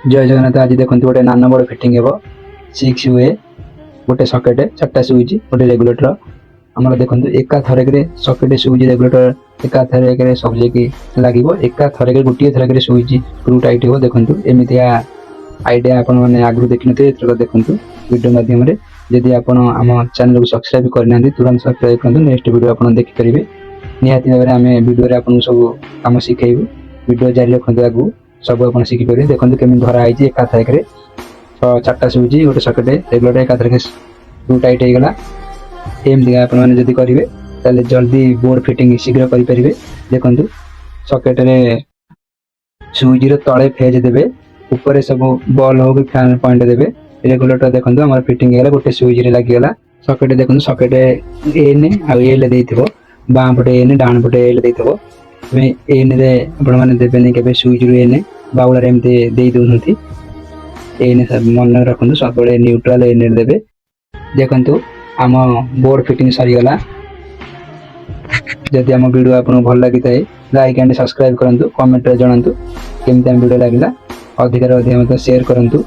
जय जगन्नाथ। आज देखो गोटे नान बड़ फिटिंग हे 6 गोटे सकेट 4टा स्विच गोटे रेगुलेटर आमर देखो एका थरक सकेट स्विच रेगुलेटर एका थरक सब्जेक्ट लगे एका थरक गोटे थरक स्विच स्क्रू टाइट हो। देखो एमती आइडिया आपण मैंने आगु देखी थे देखो वीडियो माध्यम जदि आप आम चैनल को सब्सक्राइब करना तुरंत सब्सक्राइब करूँ। नेक्स्ट वीडियो आप देखिपारे निहाती भाव में आम वीडियो आपको सब कम शिखेबू। वीडियो जारी रखते आगू सब आप शिखिपारे। देखो केमी धराई एका थरक 4टा स्विच गोटे सकेट रेगुलेटर एका थरक स्क्रू टाइट हो गला। एमती आपड़ी करेंगे जल्दी बोर्ड फिटिंग शीघ्र करेंगे। देखो सकेट स्विच तले फेज देवे ऊपर सब बल हो कि फैन पॉइंट देवे। रेगुलेटर देखो हमारे फिटिंग है गोटे स्विच लगिगला। सकेट देखो सकेट एन आ एल देथिबो बाम पटे एन डाण पटे एल देथिबो। एन रे आपण माने देबेनी केबे स्विच रु एन बाउलर एमते देई दोनथि। एन सब मन रखनु सब बळे न्यूट्रल एन देबे। देखंतु आम बोर्ड फिटिंग सरी गला। जदि आम वीडियो आपको भल लगी थाए लाइक एंड सब्सक्राइब करंतु। कमेंट रे जणांतु केमते वीडियो लागिला। अधिक अधिक शेयर करंतु।